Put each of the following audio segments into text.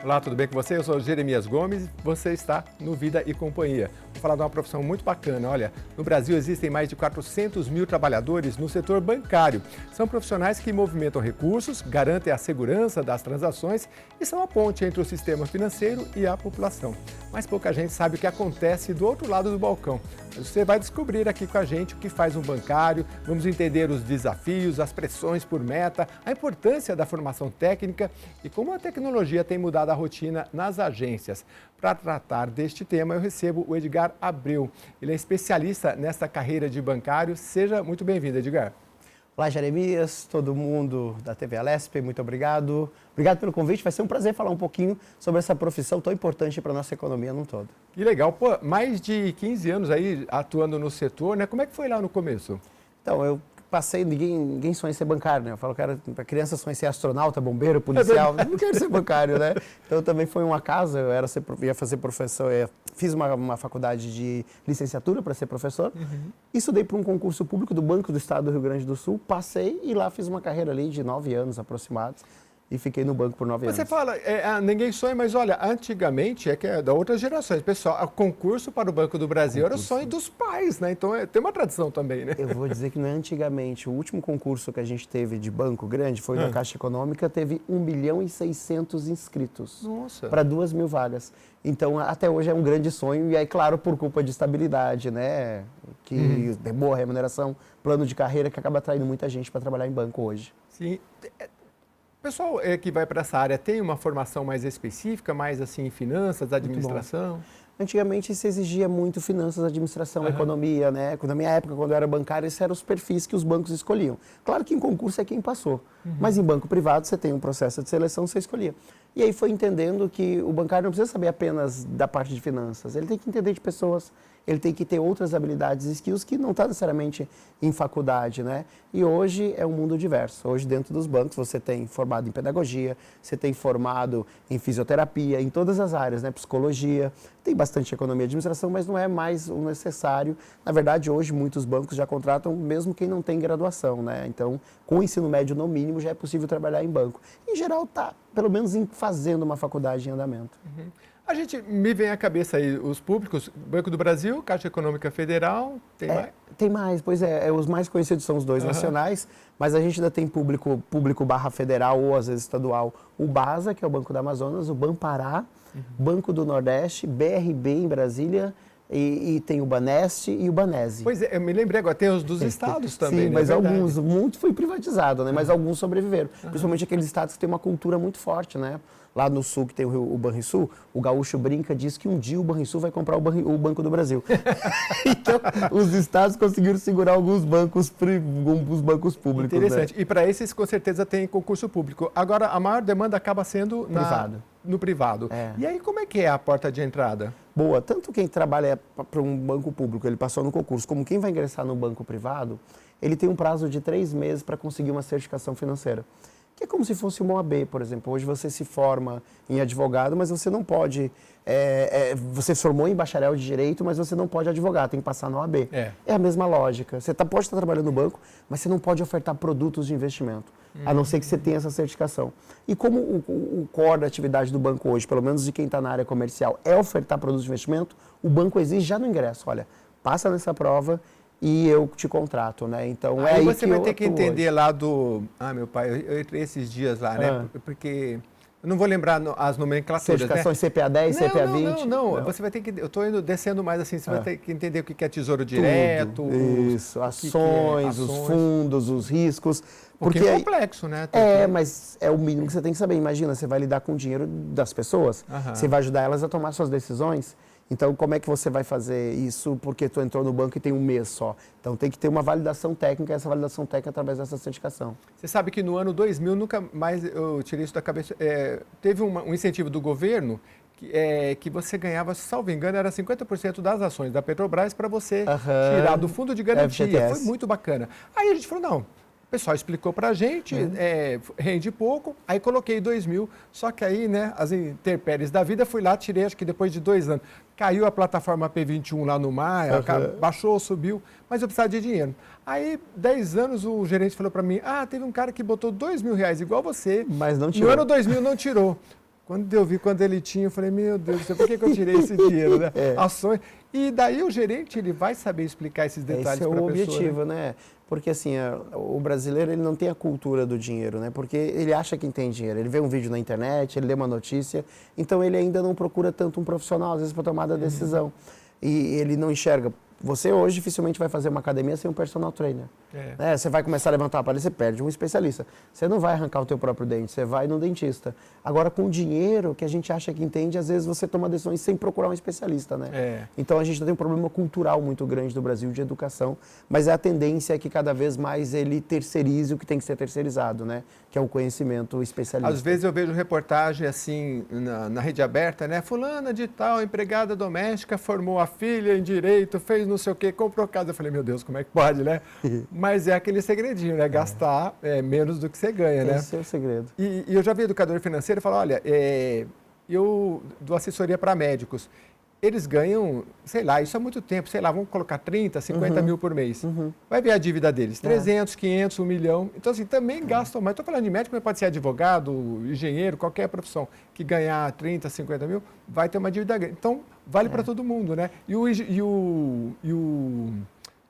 Olá, tudo bem com você? Eu sou Jeremias Gomes, você está no Vida e Companhia. Vou falar de uma profissão muito bacana. Olha, no Brasil existem mais de 400 mil trabalhadores no setor bancário. São profissionais que movimentam recursos, garantem a segurança das transações e são a ponte entre o sistema financeiro e a população. Mas pouca gente sabe o que acontece do outro lado do balcão. Mas você vai descobrir aqui com a gente o que faz um bancário, vamos entender os desafios, as pressões por meta, a importância da formação técnica e como a tecnologia tem mudado a rotina nas agências. Para tratar deste tema, eu recebo o Edgar Abreu. Ele é especialista nesta carreira de bancário. Seja muito bem-vindo, Edgar. Olá, Jeremias, todo mundo da TV Alesp, muito obrigado. Obrigado pelo convite, vai ser um prazer falar um pouquinho sobre essa profissão tão importante para a nossa economia num todo. Que legal, pô, mais de 15 anos aí atuando no setor, né? Como é que foi lá no começo? Então, eu passei, ninguém sonha em ser bancário, né? Eu falo, cara, para criança sonha em ser astronauta, bombeiro, policial, não quero ser bancário, né? Então também foi um acaso, eu ia fazer professor, fiz uma faculdade de licenciatura para ser professor, estudei para um concurso público do Banco do Estado do Rio Grande do Sul, passei e lá fiz uma carreira ali de 9 anos aproximados. E fiquei no banco por 9 anos. Você fala, ninguém sonha, mas olha, antigamente, é que é da outras gerações, pessoal, o concurso para o Banco do Brasil era o sonho dos pais, né? Então tem uma tradição também, né? Eu vou dizer que não é antigamente. O último concurso que a gente teve de banco grande foi da Caixa Econômica, teve 1.600.000 inscritos. Nossa! Para 2.000 vagas. Então, até hoje é um grande sonho e aí, claro, por culpa de estabilidade, né? Que tem boa remuneração, plano de carreira que acaba atraindo muita gente para trabalhar em banco hoje. Sim. O pessoal que vai para essa área tem uma formação mais específica, mais assim em finanças, administração? Antigamente se exigia muito finanças, administração, economia, né? Na minha época, quando eu era bancário, esses eram os perfis que os bancos escolhiam. Claro que em concurso é quem passou, mas em banco privado você tem um processo de seleção, você escolhia. E aí foi entendendo que o bancário não precisa saber apenas da parte de finanças, ele tem que entender de pessoas, ele tem que ter outras habilidades e skills que não estão necessariamente em faculdade, né? E hoje é um mundo diverso. Hoje dentro dos bancos você tem formado em pedagogia, você tem formado em fisioterapia, em todas as áreas, né? Psicologia, tem bastante economia e administração, mas não é mais o necessário. Na verdade, hoje muitos bancos já contratam mesmo quem não tem graduação, né? Então, com o ensino médio no mínimo já é possível trabalhar em banco. Em geral, está pelo menos fazendo uma faculdade em andamento. A gente me vem à cabeça aí os públicos, Banco do Brasil, Caixa Econômica Federal, tem mais? Tem mais, pois os mais conhecidos são os dois nacionais, mas a gente ainda tem público barra federal ou às vezes estadual, o BASA, que é o Banco do Amazonas, o Banpará, Banco do Nordeste, BRB em Brasília, e tem o Baneste e o Banese. Pois é, eu me lembrei agora, tem os dos estados também, sim, né? mas alguns, muito foi privatizado, né? Mas alguns sobreviveram, principalmente aqueles estados que têm uma cultura muito forte, né? Lá no sul, que tem o Banrisul, o gaúcho brinca, diz que um dia o Banrisul vai comprar o Banco do Brasil. Então, os estados conseguiram segurar alguns bancos públicos. Interessante. Né? E para esses, com certeza, tem concurso público. Agora, a maior demanda acaba sendo no privado. E aí, como é que é a porta de entrada? Boa. Tanto quem trabalha para um banco público, ele passou no concurso, como quem vai ingressar no banco privado, ele tem um prazo de 3 meses para conseguir uma certificação financeira. Que é como se fosse uma OAB, por exemplo. Hoje você se forma em advogado, mas você não pode... você se formou em bacharel de Direito, mas você não pode advogar, tem que passar na OAB. É a mesma lógica. Você pode estar trabalhando no banco, mas você não pode ofertar produtos de investimento, a não ser que você tenha essa certificação. E como o core da atividade do banco hoje, pelo menos de quem está na área comercial, é ofertar produtos de investimento, o banco exige já no ingresso, olha, passa nessa prova e eu te contrato, né? Então aí você vai ter que entender lá do... meu pai, eu entrei esses dias lá, né? Porque eu não vou lembrar as nomenclaturas, certificações, né? CPA 10, CPA 20? Não. Você vai ter que... Eu estou descendo mais assim, você vai ter que entender o que é tesouro direto. Isso, ações, os fundos, os riscos. Porque é complexo, né? Mas é o mínimo que você tem que saber. Imagina, você vai lidar com o dinheiro das pessoas, você vai ajudar elas a tomar suas decisões. Então, como é que você vai fazer isso porque tu entrou no banco e tem um mês só? Então, tem que ter uma validação técnica, essa validação técnica através dessa certificação. Você sabe que no ano 2000, nunca mais eu tirei isso da cabeça, teve um incentivo do governo que você ganhava, salvo engano, era 50% das ações da Petrobras para você tirar do fundo de garantia. FGTS. Foi muito bacana. Aí a gente falou, não... O pessoal explicou para a gente, rende pouco, aí coloquei 2.000, só que aí, né, as intempéries da vida, fui lá, tirei, acho que depois de 2 anos. Caiu a plataforma P21 lá no mar, baixou, subiu, mas eu precisava de dinheiro. Aí, 10 anos, o gerente falou para mim, teve um cara que botou R$2.000 igual você, mas não tirou. No ano 2000 não tirou. Quando eu vi quando ele tinha, eu falei, meu Deus do céu, por que eu tirei esse dinheiro, né? Ações. E daí o gerente, ele vai saber explicar esses detalhes para a pessoa. Esse é o objetivo, né? Porque assim, o brasileiro, ele não tem a cultura do dinheiro, né? Porque ele acha que tem dinheiro. Ele vê um vídeo na internet, ele lê uma notícia, então ele ainda não procura tanto um profissional, às vezes, para tomar a decisão. E ele não enxerga. Você hoje dificilmente vai fazer uma academia sem um personal trainer. Né? Você vai começar a levantar o aparelho, você perde um especialista. Você não vai arrancar o teu próprio dente, você vai no dentista. Agora, com o dinheiro que a gente acha que entende, às vezes você toma decisões sem procurar um especialista, né? Então, a gente tem um problema cultural muito grande no Brasil de educação, mas a tendência é que cada vez mais ele terceirize o que tem que ser terceirizado, né? Que é o conhecimento especialista. Às vezes eu vejo reportagem assim na rede aberta, né? Fulana de tal, empregada doméstica, formou a filha em direito, fez não sei o quê, comprou casa. Eu falei, meu Deus, como é que pode, né? Mas é aquele segredinho, né? Gastar menos do que você ganha, né? Esse é o segredo. E eu já vi educador financeiro falar, olha, eu dou assessoria para médicos. Eles ganham, sei lá, isso há muito tempo, sei lá, vamos colocar 30, 50 mil por mês. Vai ver a dívida deles, 300, 500, 1 milhão. Então, assim, também gastam mais. Estou falando de médico, mas pode ser advogado, engenheiro, qualquer profissão que ganhar 30, 50 mil, vai ter uma dívida grande. Então, vale para todo mundo, né?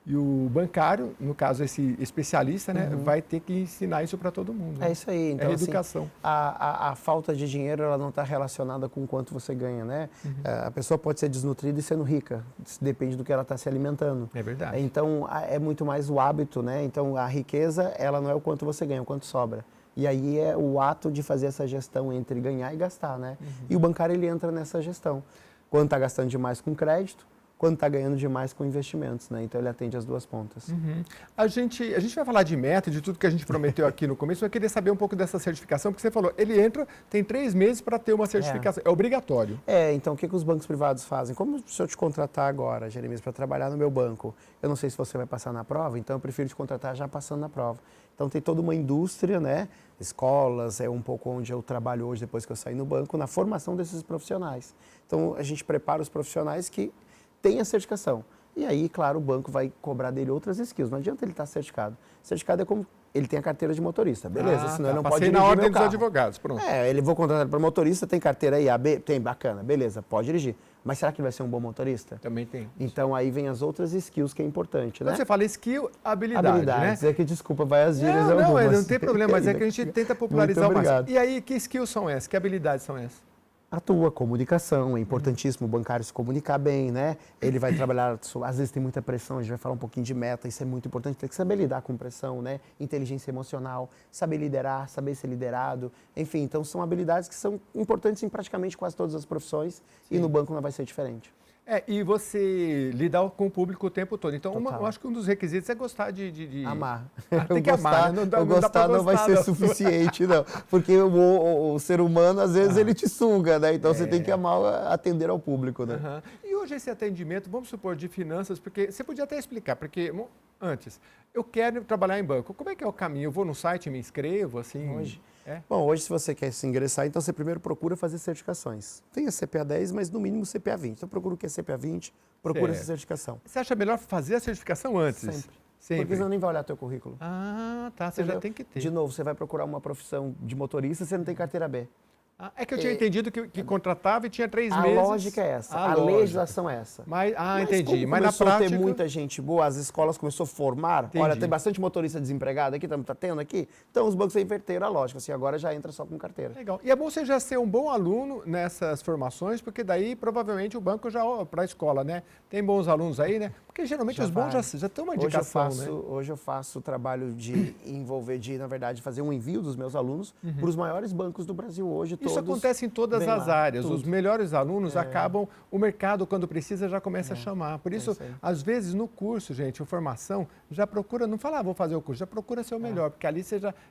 E o bancário, no caso esse especialista, né, vai ter que ensinar isso para todo mundo. É isso aí. Então, é educação. Assim, a falta de dinheiro, ela não está relacionada com quanto você ganha, né? A pessoa pode ser desnutrida e sendo rica, depende do que ela está se alimentando. É verdade. Então, é muito mais o hábito, né? Então, a riqueza, ela não é o quanto você ganha, é o quanto sobra. E aí é o ato de fazer essa gestão entre ganhar e gastar, né? E o bancário, ele entra nessa gestão. Quando está gastando demais com crédito, quando está ganhando demais com investimentos, né? Então ele atende as duas pontas. A gente vai falar de meta, de tudo que a gente prometeu aqui no começo, mas eu queria saber um pouco dessa certificação, porque você falou, ele entra, tem 3 meses para ter uma certificação, é obrigatório. Então o que os bancos privados fazem? Como se eu te contratar agora, Jeremias, para trabalhar no meu banco, eu não sei se você vai passar na prova, então eu prefiro te contratar já passando na prova. Então tem toda uma indústria, né? Escolas, é um pouco onde eu trabalho hoje, depois que eu saí no banco, na formação desses profissionais. Então a gente prepara os profissionais que tem a certificação. E aí, claro, o banco vai cobrar dele outras skills. Não adianta ele estar certificado. Certificado é como ele tem a carteira de motorista, beleza? Senão ele não pode dirigir na ordem meu carro. dos advogados, pronto. Ele vou contratar para motorista, tem carteira aí, A, B? Tem, bacana, beleza, pode dirigir. Mas será que ele vai ser um bom motorista? Também tem. Então aí vem as outras skills que é importante, né? Quando você fala skill, habilidades, né? É que, desculpa, vai as gírias não tem problema, mas é que a gente tenta popularizar o máximo. E aí, que skills são essas? Que habilidades são essas? A tua comunicação, é importantíssimo o bancário se comunicar bem, né? Ele vai trabalhar, às vezes tem muita pressão, a gente vai falar um pouquinho de meta, isso é muito importante, tem que saber lidar com pressão, né? Inteligência emocional, saber liderar, saber ser liderado, enfim, então são habilidades que são importantes em praticamente quase todas as profissões. Sim. E no banco não vai ser diferente. E você lidar com o público o tempo todo. Então, eu acho que um dos requisitos é gostar de... Amar. Tem que amar, né? Gostar não vai ser suficiente, não. Porque o ser humano, às vezes, ele te suga, né? Então, você tem que amar, atender ao público, né? E hoje esse atendimento, vamos supor, de finanças, porque você podia até explicar, porque antes, eu quero trabalhar em banco. Como é que é o caminho? Eu vou no site, me inscrevo, assim... Hoje? Bom, hoje se você quer se ingressar, então você primeiro procura fazer certificações. Tem a CPA 10, mas no mínimo CPA 20. Então procura o que é CPA 20, procura essa certificação. Você acha melhor fazer a certificação antes? Sempre. Porque senão nem vai olhar teu currículo. Você já tem que ter. De novo, você vai procurar uma profissão de motorista, você não tem carteira B. É que eu tinha entendido que contratava e tinha 3 meses. A lógica é essa, a legislação é essa. Mas entendi. Mas na prática... Começou a ter muita gente boa, as escolas começaram a formar. Entendi. Olha, tem bastante motorista desempregado aqui, tá tendo aqui. Então os bancos inverteram a lógica, assim, agora já entra só com carteira. Legal. E é bom você já ser um bom aluno nessas formações, porque daí provavelmente o banco já, para a escola, né? Tem bons alunos aí, né? Porque geralmente os bons já têm uma indicação, Hoje eu faço o trabalho de envolver, na verdade, fazer um envio dos meus alunos para os maiores bancos do Brasil hoje. Isso acontece em todas as áreas. Tudo. Os melhores alunos acabam, o mercado, quando precisa, já começa a chamar. Por isso, às vezes, no curso, gente, a formação, já procura, não fala, vou fazer o curso, já procura ser o melhor, porque ali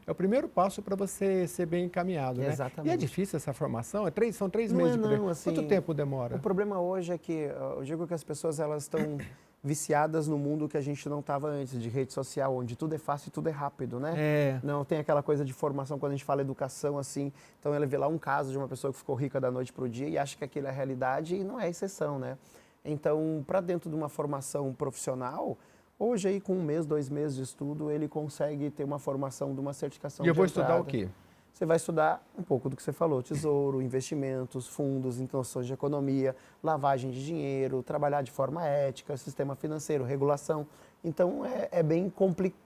é o primeiro passo para você ser bem encaminhado, né? Exatamente. E é difícil essa formação? São 3 meses de assim, quanto tempo demora? O problema hoje é que, eu digo que as pessoas, elas estão viciadas no mundo que a gente não estava antes, de rede social, onde tudo é fácil e tudo é rápido, né? Não tem aquela coisa de formação, quando a gente fala educação, assim, então ela vê lá um caso de uma pessoa que ficou rica da noite para o dia e acha que aquilo é a realidade e não é exceção, né? Então, para dentro de uma formação profissional, hoje aí com 1 mês, 2 meses de estudo, ele consegue ter uma formação de uma certificação. E eu vou estudar o quê? você vai estudar um pouco do que você falou, tesouro, investimentos, fundos, noções de economia, lavagem de dinheiro, trabalhar de forma ética, sistema financeiro, regulação. Então, é bem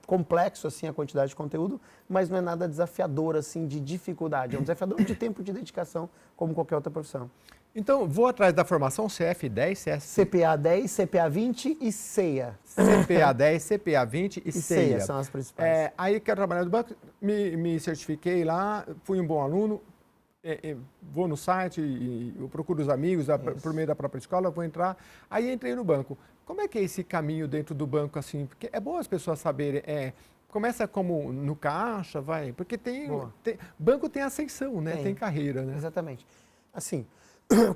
complexo assim, a quantidade de conteúdo, mas não é nada desafiador assim, de dificuldade. É um desafiador de tempo de dedicação, como qualquer outra profissão. Então, vou atrás da formação CF10, CPA 10, CPA 20 e CEA. CPA 10, CPA 20 e CEA. São as principais. Aí quero trabalhar no banco, me certifiquei lá, fui um bom aluno, vou no site, eu procuro os amigos, por meio da própria escola, vou entrar. Aí entrei no banco. Como é que é esse caminho dentro do banco, assim? Porque é bom as pessoas saberem, começa como no caixa, vai, porque banco tem ascensão, né? Tem carreira, né? Exatamente. Assim,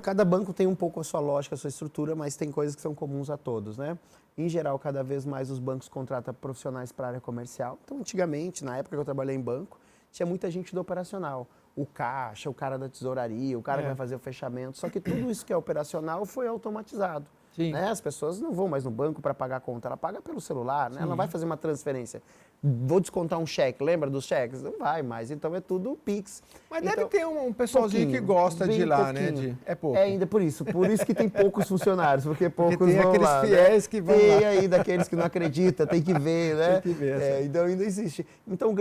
cada banco tem um pouco a sua lógica, a sua estrutura, mas tem coisas que são comuns a todos, né? Em geral, cada vez mais os bancos contratam profissionais para a área comercial. Então, antigamente, na época que eu trabalhei em banco, tinha muita gente do operacional. O caixa, o cara da tesouraria, o cara que vai fazer o fechamento. Só que tudo isso que é operacional foi automatizado. Né? As pessoas não vão mais no banco para pagar a conta, ela paga pelo celular, né? Ela não vai fazer uma transferência. Vou descontar um cheque, lembra dos cheques? Não vai mais, então é tudo Pix. Mas então, deve ter um pessoalzinho que gosta de ir lá, né? É pouco. É ainda por isso que tem poucos funcionários, porque poucos tem vão aqueles lá. fiéis, né? Que vão tem lá. aí daqueles que não acreditam, tem que ver, né? Tem que ver, então ainda existe. Então a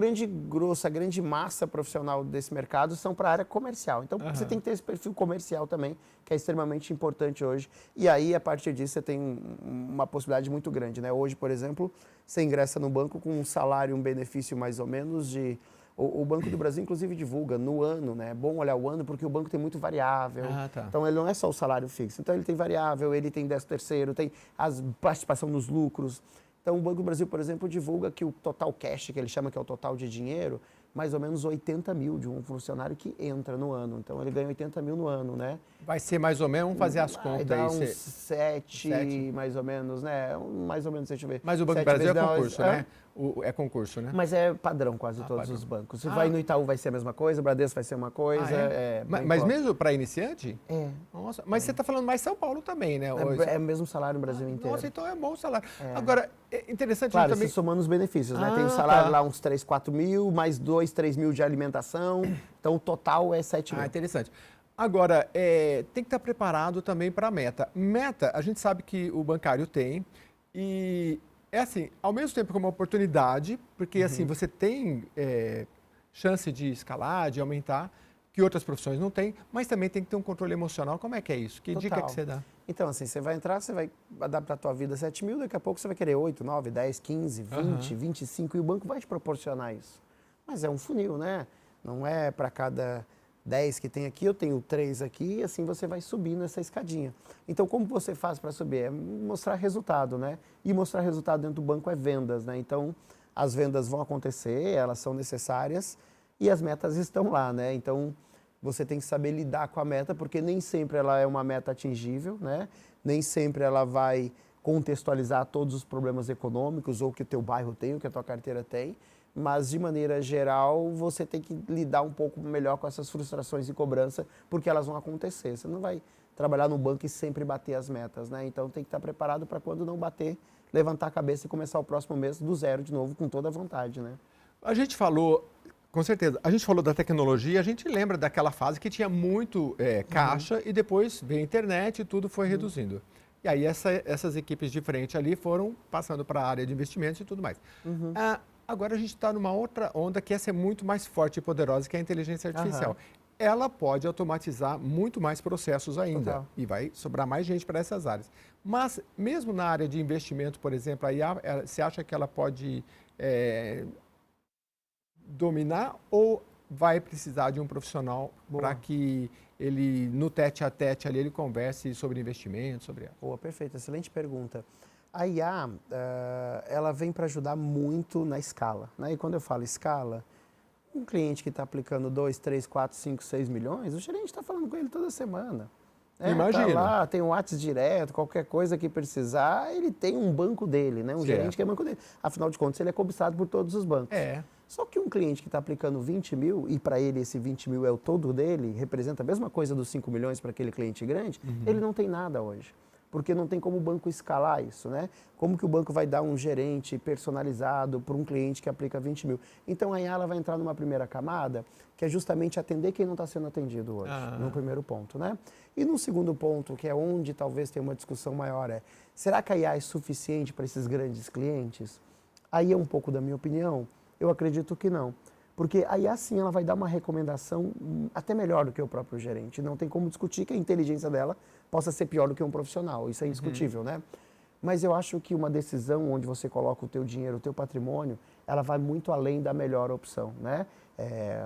grande massa profissional desse mercado são para a área comercial. Então você tem que ter esse perfil comercial também, que é extremamente importante hoje. E aí, a partir disso, você tem uma possibilidade muito grande, né? Hoje, por exemplo, você ingressa no banco com um salário, um benefício mais ou menos de... O Banco do Brasil, inclusive, divulga no ano, né? É bom olhar o ano porque o banco tem muito variável. Então, ele não é só o salário fixo. Então, ele tem variável, ele tem 13º, tem a participação nos lucros. Então, o Banco do Brasil, por exemplo, divulga que o total cash, que ele chama que é o total de dinheiro, mais ou menos 80 mil de um funcionário que entra no ano. Então, ele ganha 80 mil no ano, né? Vai ser mais ou menos, vamos fazer as contas dá aí. Uns 7, mais ou menos, né? Mais ou menos, deixa eu ver. Mas o Banco do Brasil é concurso, né? É concurso, né? Mas é padrão quase todos os bancos. Se vai no Itaú vai ser a mesma coisa, o Bradesco vai ser uma coisa. Mas mesmo para iniciante? É. Nossa, mas você está falando mais São Paulo também, né? É o mesmo salário no Brasil inteiro. Nossa, então é bom o salário. Agora, é interessante claro, também... somando os benefícios, né? Tem o salário lá uns 3, 4 mil, mais 2, 3 mil de alimentação. Então, o total é 7 mil. Interessante. Agora, tem que estar preparado também para a meta. Meta, a gente sabe que o bancário tem e é assim, ao mesmo tempo que uma oportunidade, porque assim, você tem chance de escalar, de aumentar, que outras profissões não têm, mas também tem que ter um controle emocional. Como é que é isso? Que dica que você dá? Então, assim, você vai entrar, você vai adaptar a tua vida a 7 mil, daqui a pouco você vai querer 8, 9, 10, 15, 20, 25 e o banco vai te proporcionar isso. Mas é um funil, né? Não é para cada 10 que tem aqui, eu tenho 3 aqui, e assim você vai subindo essa escadinha. Então, como você faz para subir? É mostrar resultado, né? E mostrar resultado dentro do banco é vendas, né? Então, as vendas vão acontecer, elas são necessárias e as metas estão lá, né? Então, você tem que saber lidar com a meta, porque nem sempre ela é uma meta atingível, né? Nem sempre ela vai contextualizar todos os problemas econômicos ou que o teu bairro tem, ou que a tua carteira tem. Mas, de maneira geral, você tem que lidar um pouco melhor com essas frustrações e cobrança, porque elas vão acontecer. Você não vai trabalhar no banco e sempre bater as metas, né? Então, tem que estar preparado para quando não bater, levantar a cabeça e começar o próximo mês do zero de novo, com toda a vontade, né? A gente falou, com certeza, a gente falou da tecnologia, a gente lembra daquela fase que tinha muito caixa e depois veio a internet e tudo foi reduzindo. E aí, essas equipes de frente ali foram passando para a área de investimentos e tudo mais. Agora a gente está numa outra onda que essa é muito mais forte e poderosa, que é a inteligência artificial. Ela pode automatizar muito mais processos ainda e vai sobrar mais gente para essas áreas. Mas mesmo na área de investimento, por exemplo, a IA, você acha que ela pode dominar ou vai precisar de um profissional para que ele, no tete a tete ali, ele converse sobre investimento, sobre ela? Boa, perfeito, excelente pergunta. A IA, ela vem para ajudar muito na escala, né? E quando eu falo escala, um cliente que está aplicando 2, 3, 4, 5, 6 milhões, o gerente está falando com ele toda semana. Imagina. Tá lá, tem um WhatsApp direto, qualquer coisa que precisar, ele tem um banco dele, né? Um gerente que é banco dele. Afinal de contas, ele é cobiçado por todos os bancos. Só que um cliente que está aplicando 20 mil, e para ele esse 20 mil é o todo dele, representa a mesma coisa dos 5 milhões para aquele cliente grande, ele não tem nada hoje. porque não tem como o banco escalar isso, né? Como que o banco vai dar um gerente personalizado para um cliente que aplica 20 mil? Então, aí ela vai entrar numa primeira camada, que é justamente atender quem não está sendo atendido hoje, no primeiro ponto, né? E no segundo ponto, que é onde talvez tenha uma discussão maior, é, será que a IA é suficiente para esses grandes clientes? Aí é um pouco da minha opinião, eu acredito que não. Porque aí assim ela vai dar uma recomendação até melhor do que o próprio gerente. Não tem como discutir que a inteligência dela possa ser pior do que um profissional. Isso é indiscutível, né? Mas eu acho que uma decisão onde você coloca o teu dinheiro, o teu patrimônio, ela vai muito além da melhor opção, né?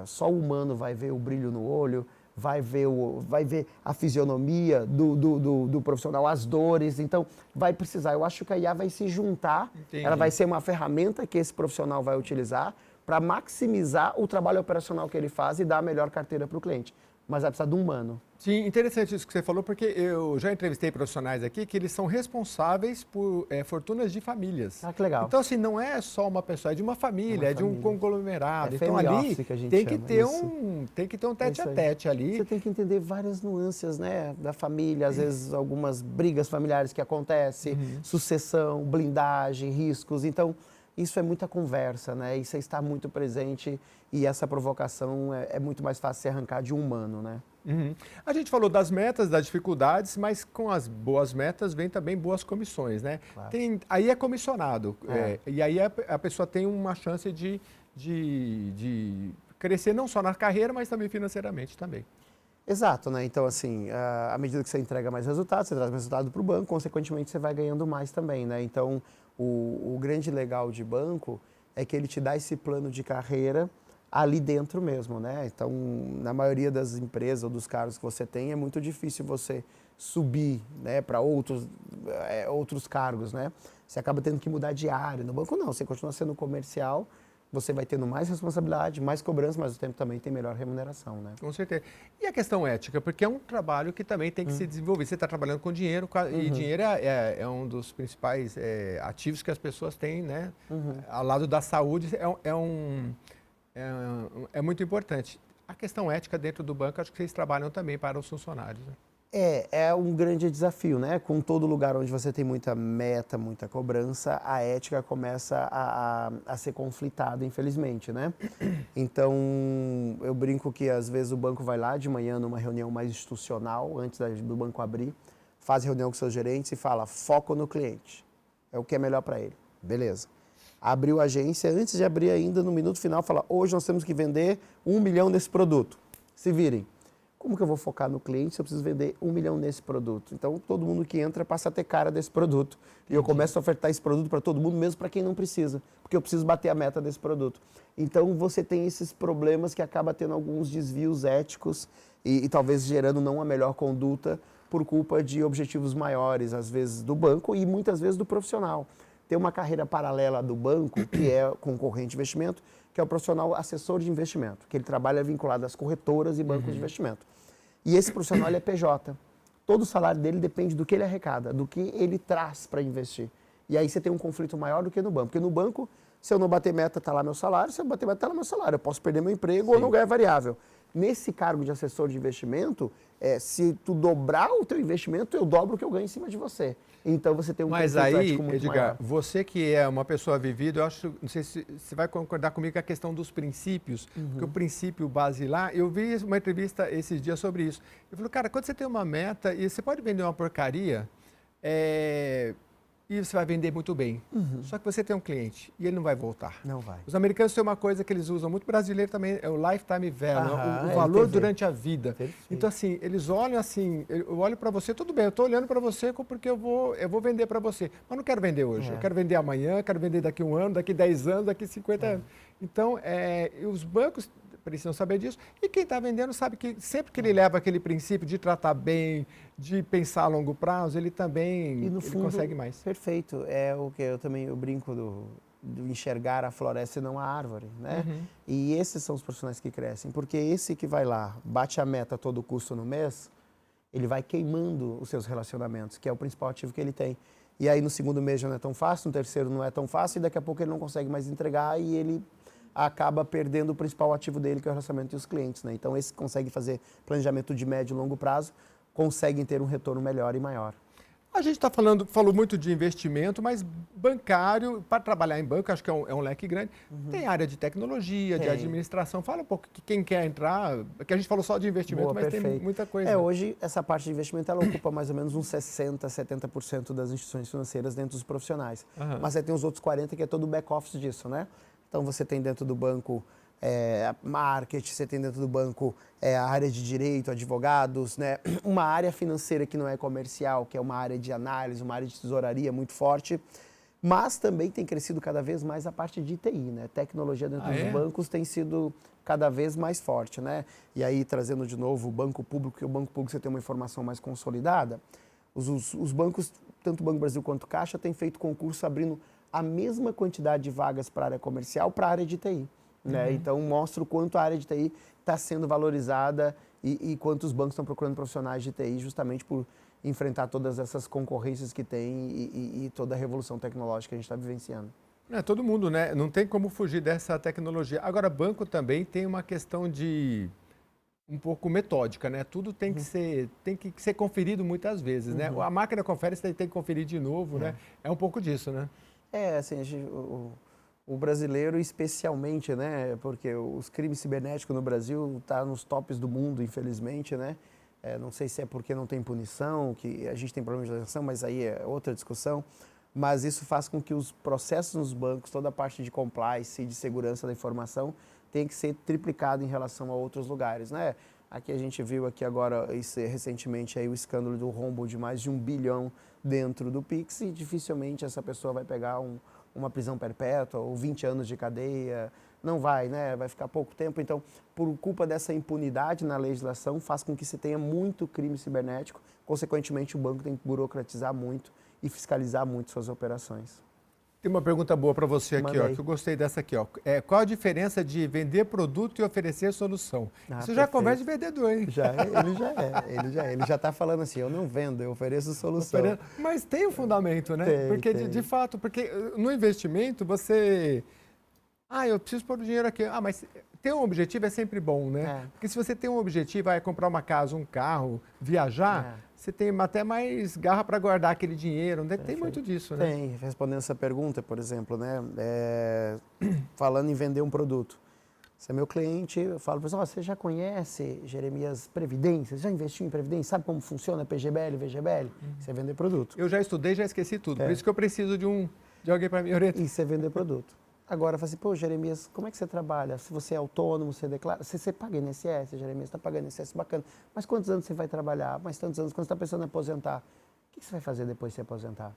Só o humano vai ver o brilho no olho, vai ver a fisionomia do profissional, as dores. Então, vai precisar. Eu acho que a IA vai se juntar, ela vai ser uma ferramenta que esse profissional vai utilizar para maximizar o trabalho operacional que ele faz e dar a melhor carteira para o cliente. Mas vai precisar de um humano. Sim, interessante isso que você falou, porque eu já entrevistei profissionais aqui que eles são responsáveis por fortunas de famílias. Ah, que legal. Então, assim, não é só uma pessoa, é de uma família, de um conglomerado. Então, ali tem que ter um tete-a-tete ali. Você tem que entender várias nuances, né, da família, às vezes algumas brigas familiares que acontecem, sucessão, blindagem, riscos. Então, isso é muita conversa, né? E você está muito presente e essa provocação é muito mais fácil se arrancar de um humano, né? A gente falou das metas, das dificuldades, mas com as boas metas vem também boas comissões, né? Claro. Aí é comissionado, e aí a pessoa tem uma chance de crescer não só na carreira, mas também financeiramente também. Exato, né? Então, assim, à medida que você entrega mais resultados, você traz mais resultado para o banco, consequentemente você vai ganhando mais também, né? Então, o grande legal de banco é que ele te dá esse plano de carreira ali dentro mesmo, né? Então, na maioria das empresas ou dos cargos que você tem, é muito difícil você subir, né, para outros cargos, né? Você acaba tendo que mudar de área. No banco não, você continua sendo comercial, você vai tendo mais responsabilidade, mais cobrança, mas ao tempo também tem melhor remuneração, né? Com certeza. E a questão ética, porque é um trabalho que também tem que se desenvolver. Você está trabalhando com dinheiro, e dinheiro é um dos principais ativos que as pessoas têm, né? Ao lado da saúde, é muito importante. A questão ética dentro do banco, acho que vocês trabalham também para os funcionários, né? É um grande desafio, né? Com todo lugar onde você tem muita meta, muita cobrança, a ética começa a ser conflitada, infelizmente, né? Então, eu brinco que às vezes o banco vai lá de manhã numa reunião mais institucional, antes do banco abrir, faz reunião com seus gerentes e fala, foco no cliente, é o que é melhor para ele. Beleza. Abriu a agência, antes de abrir ainda, no minuto final, fala, hoje nós temos que vender 1 milhão desse produto. Se virem. Como que eu vou focar no cliente se eu preciso vender 1 milhão nesse produto? Então, todo mundo que entra passa a ter cara desse produto. E eu começo a ofertar esse produto para todo mundo, mesmo para quem não precisa, porque eu preciso bater a meta desse produto. Então, você tem esses problemas que acaba tendo alguns desvios éticos e talvez gerando não a melhor conduta por culpa de objetivos maiores, às vezes do banco e muitas vezes do profissional. Tem uma carreira paralela do banco, que é concorrente de investimento, que é o profissional assessor de investimento, que ele trabalha vinculado às corretoras e bancos de investimento. E esse profissional ele é PJ. Todo o salário dele depende do que ele arrecada, do que ele traz para investir. E aí você tem um conflito maior do que no banco. Porque no banco, se eu não bater meta, está lá meu salário. Se eu bater meta, está lá meu salário. Eu posso perder meu emprego ou não ganhar variável. Nesse cargo de assessor de investimento, se tu dobrar o teu investimento, eu dobro o que eu ganho em cima de você. Então você tem um conflito ético muito Edgar, maior. Você que é uma pessoa vivida, eu acho, não sei se você vai concordar comigo com a questão dos princípios, porque o princípio basilar, eu vi uma entrevista esses dias sobre isso. Eu falei, cara, quando você tem uma meta e você pode vender uma porcaria, e você vai vender muito bem. Só que você tem um cliente e ele não vai voltar. Não vai. Os americanos têm uma coisa que eles usam muito, brasileiro também, é o lifetime value, o valor durante a vida. Perfeito. Então, assim, eles olham assim, eu olho para você, tudo bem, eu estou olhando para você porque eu vou vender para você. Mas não quero vender hoje, eu quero vender amanhã, quero vender daqui 1 ano, daqui 10 anos, daqui 50 anos. Então, os bancos precisam saber disso. E quem está vendendo sabe que sempre que ele leva aquele princípio de tratar bem, de pensar a longo prazo, ele também consegue mais. Perfeito. É o que eu brinco do enxergar a floresta e não a árvore, né? E esses são os profissionais que crescem. Porque esse que vai lá, bate a meta a todo custo no mês, ele vai queimando os seus relacionamentos, que é o principal ativo que ele tem. E aí no segundo mês já não é tão fácil, no terceiro não é tão fácil, e daqui a pouco ele não consegue mais entregar e ele acaba perdendo o principal ativo dele, que é o relacionamento e os clientes, né? Então, esse consegue fazer planejamento de médio e longo prazo, conseguem ter um retorno melhor e maior. A gente falou muito de investimento, mas bancário, para trabalhar em banco, acho que é um leque grande. Tem área de tecnologia, de administração. Fala um pouco que quem quer entrar, que a gente falou só de investimento, Boa, mas perfeito. tem muita coisa. Hoje, essa parte de investimento, ela ocupa mais ou menos uns 60%, 70% das instituições financeiras dentro dos profissionais. Mas aí tem os outros 40% que é todo o back-office disso, né? Então, você tem dentro do banco marketing, você tem dentro do banco a área de direito, advogados, né? Uma área financeira que não é comercial, que é uma área de análise, uma área de tesouraria muito forte, mas também tem crescido cada vez mais a parte de TI, né? Tecnologia dentro dos bancos tem sido cada vez mais forte, né? E aí, trazendo de novo o banco público, que o banco público você tem uma informação mais consolidada, os bancos, tanto o Banco Brasil quanto o Caixa, têm feito concurso abrindo a mesma quantidade de vagas para a área comercial para a área de TI. Né? Então, mostra o quanto a área de TI está sendo valorizada e quanto os bancos estão procurando profissionais de TI justamente por enfrentar todas essas concorrências que tem e toda a revolução tecnológica que a gente está vivenciando. Todo mundo, né? Não tem como fugir dessa tecnologia. Agora, banco também tem uma questão de um pouco metódica, né? Tudo tem que ser conferido muitas vezes, né? A máquina confere, você tem que conferir de novo, né? É um pouco disso, né? Assim, o brasileiro especialmente, né, porque os crimes cibernéticos no Brasil estão nos tops do mundo, infelizmente, né, não sei se é porque não tem punição, que a gente tem problema de legislação, mas aí é outra discussão, mas isso faz com que os processos nos bancos, toda a parte de compliance e de segurança da informação, tenha que ser triplicado em relação a outros lugares, né. Aqui a gente viu aqui agora, recentemente, aí, o escândalo do rombo de mais de 1 bilhão dentro do Pix e dificilmente essa pessoa vai pegar uma prisão perpétua ou 20 anos de cadeia, não vai, né? Vai ficar pouco tempo. Então, por culpa dessa impunidade na legislação, faz com que se tenha muito crime cibernético. Consequentemente, o banco tem que burocratizar muito e fiscalizar muito suas operações. Tem uma pergunta boa para você aqui, ó, que eu gostei dessa aqui. Ó. Qual a diferença de vender produto e oferecer solução? Isso já conversa de vendedor, hein? Ele já está falando assim, eu não vendo, eu ofereço solução. Mas tem um fundamento, né? Porque, de fato, porque no investimento você... eu preciso pôr o dinheiro aqui. Mas ter um objetivo é sempre bom, né? Porque se você tem um objetivo, comprar uma casa, um carro, viajar... Você tem até mais garra para guardar aquele dinheiro, né? Tem muito disso, né? Tem. Respondendo essa pergunta, por exemplo, né? Falando em vender um produto. Você é meu cliente, eu falo para você, você já conhece, Jeremias, Previdência? Você já investiu em Previdência? Sabe como funciona PGBL, VGBL? Você é vender produto. Eu já estudei, já esqueci tudo. Por isso que eu preciso de alguém para me orientar. Isso é vender produto. Agora, fala assim, Jeremias, como é que você trabalha? Se você é autônomo, você declara... Você paga INSS, Jeremias, está pagando INSS, bacana. Mas quantos anos você vai trabalhar? Mais tantos anos, quando você está pensando em aposentar? O que você vai fazer depois de se aposentar?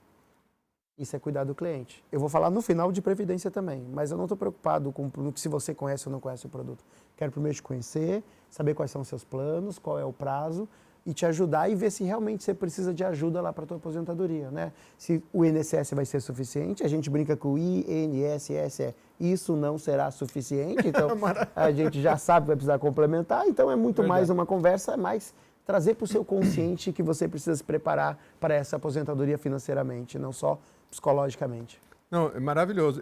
Isso é cuidar do cliente. Eu vou falar no final de Previdência também, mas eu não estou preocupado com se você conhece ou não conhece o produto. Quero primeiro te conhecer, saber quais são os seus planos, qual é o prazo, e te ajudar e ver se realmente você precisa de ajuda lá para a tua aposentadoria, né? Se o INSS vai ser suficiente, a gente brinca com o INSS, isso não será suficiente, então a gente já sabe que vai precisar complementar, então é muito mais uma conversa, mais trazer para o seu consciente que você precisa se preparar para essa aposentadoria financeiramente, não só psicologicamente. Não, é maravilhoso.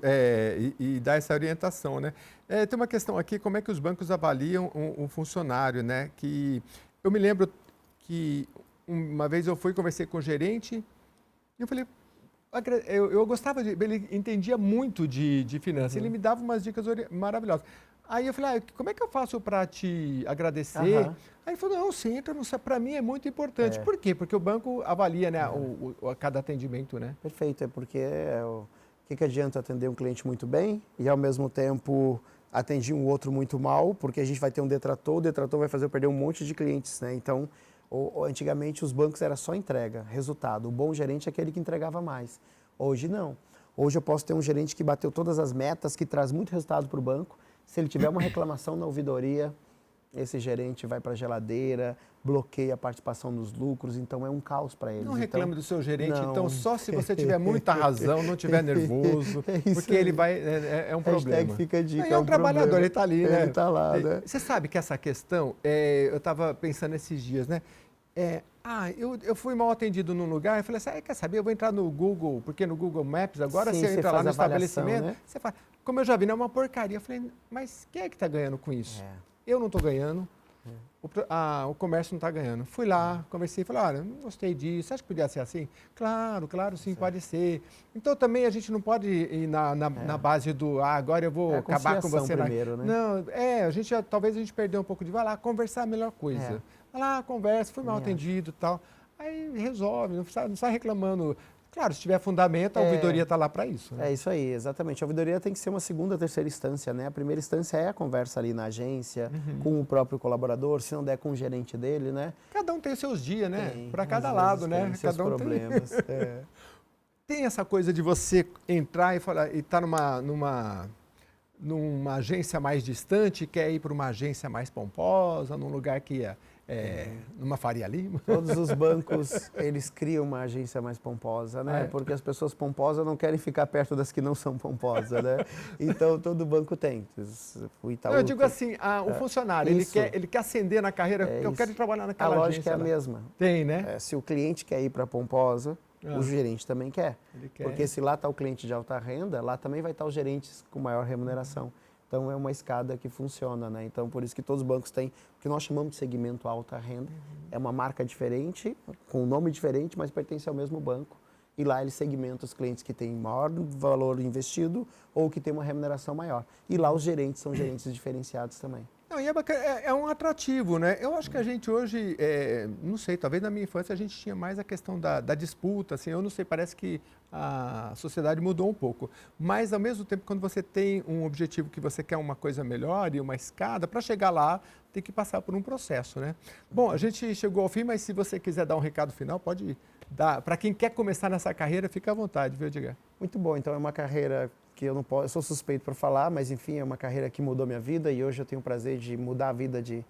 E dar essa orientação, né? Tem uma questão aqui, como é que os bancos avaliam um funcionário, né? Que eu me lembro que uma vez eu conversei com o gerente e eu falei, eu gostava ele entendia muito de finanças, ele me dava umas dicas maravilhosas. Aí eu falei, como é que eu faço para te agradecer? Aí ele falou, não, você entra, para mim é muito importante. Por quê? Porque o banco avalia, né, cada atendimento, né? Perfeito, é porque o que adianta atender um cliente muito bem e ao mesmo tempo atender um outro muito mal, porque a gente vai ter um detrator, o detrator vai fazer eu perder um monte de clientes, né? Então, antigamente os bancos era só entrega, resultado. O bom gerente é aquele que entregava mais. Hoje não. Hoje eu posso ter um gerente que bateu todas as metas, que traz muito resultado para o banco. Se ele tiver uma reclamação na ouvidoria, esse gerente vai para a geladeira, bloqueia a participação nos lucros, então é um caos para eles. Não reclame do seu gerente, então só se você tiver muita razão, não tiver nervoso, porque ele vai, é um problema. Fica a dica, é um trabalhador, problema. Ele está ali, né? Ele está lá, né? Você sabe que essa questão, eu estava pensando esses dias, né? Eu fui mal atendido num lugar, eu falei assim, quer saber, eu vou entrar no Google, porque no Google Maps agora, se eu entrar lá no estabelecimento, né? Você fala, como eu já vi, não é uma porcaria. Eu falei, mas quem é que está ganhando com isso? Eu não estou ganhando. o comércio não está ganhando. Fui lá, conversei, falei, olha, não gostei disso, acha que podia ser assim? Claro, claro, sim, pode ser. Então também a gente não pode ir na base do, agora eu vou acabar com você. Primeiro, né? Não, talvez a gente perdeu um pouco de, vai lá, conversar é a melhor coisa. Vai lá, conversa, fui mal atendido e tal. Aí resolve, não precisa reclamando. Claro, se tiver fundamento, a ouvidoria está lá para isso. Né? É isso aí, exatamente. A ouvidoria tem que ser uma segunda, terceira instância, né? A primeira instância é a conversa ali na agência, com o próprio colaborador, se não der com o gerente dele, né? Cada um tem os seus dias, né? Para cada lado, né? Cada um problemas. Tem essa coisa de você entrar e falar, e estar numa agência mais distante, quer ir para uma agência mais pomposa, num lugar que numa Faria Lima. Todos os bancos, eles criam uma agência mais pomposa, né? Porque as pessoas pomposas não querem ficar perto das que não são pomposas, né? Então, todo banco tem. O Itaú eu digo assim, o funcionário, ele quer ascender na carreira, eu quero trabalhar naquela agência. A lógica é a mesma. Tem, né? Se o cliente quer ir para a pomposa, o gerente também quer. Porque se lá está o cliente de alta renda, lá também vai estar os gerentes com maior remuneração. Então, é uma escada que funciona, né? Então, por isso que todos os bancos têm o que nós chamamos de segmento alta renda. É uma marca diferente, com um nome diferente, mas pertence ao mesmo banco. E lá eles segmentam os clientes que têm maior valor investido ou que têm uma remuneração maior. E lá os gerentes são gerentes diferenciados também. Não, e é bacana, é um atrativo, né? Eu acho que a gente hoje, não sei, talvez na minha infância a gente tinha mais a questão da disputa, assim, eu não sei, parece que a sociedade mudou um pouco. Mas, ao mesmo tempo, quando você tem um objetivo que você quer uma coisa melhor e uma escada, para chegar lá, tem que passar por um processo, né? Bom, a gente chegou ao fim, mas se você quiser dar um recado final, pode dar. Para quem quer começar nessa carreira, fica à vontade, viu, Edgar? Muito bom, então é uma carreira que eu sou suspeito para falar, mas enfim, é uma carreira que mudou minha vida e hoje eu tenho o prazer de mudar a vida de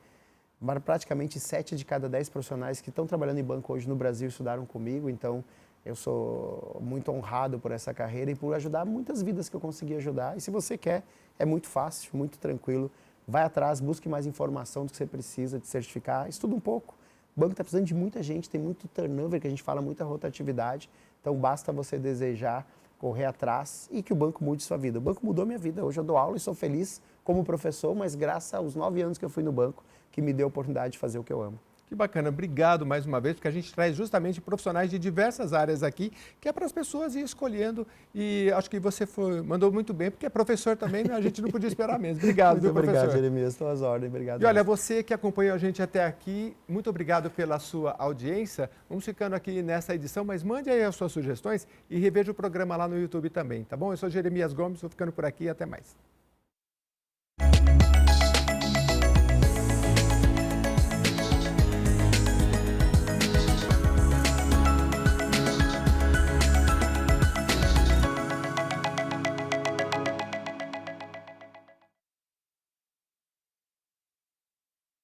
praticamente 7 de cada 10 profissionais que estão trabalhando em banco hoje no Brasil estudaram comigo, então eu sou muito honrado por essa carreira e por ajudar muitas vidas que eu consegui ajudar. E se você quer, é muito fácil, muito tranquilo, vai atrás, busque mais informação do que você precisa de certificar, estuda um pouco. O banco está precisando de muita gente, tem muito turnover, que a gente fala, muita rotatividade, então basta você desejar correr atrás e que o banco mude sua vida. O banco mudou minha vida. Hoje eu dou aula e sou feliz como professor, mas graças aos 9 anos que eu fui no banco, que me deu a oportunidade de fazer o que eu amo. Que bacana, obrigado mais uma vez, porque a gente traz justamente profissionais de diversas áreas aqui, que é para as pessoas ir escolhendo, e acho que você mandou muito bem, porque é professor também, a gente não podia esperar mesmo. Obrigado, muito professor. Obrigado, Jeremias, estou às ordens, obrigado. E olha, você que acompanhou a gente até aqui, muito obrigado pela sua audiência. Vamos ficando aqui nessa edição, mas mande aí as suas sugestões e reveja o programa lá no YouTube também, tá bom? Eu sou Jeremias Gomes, vou ficando por aqui e até mais.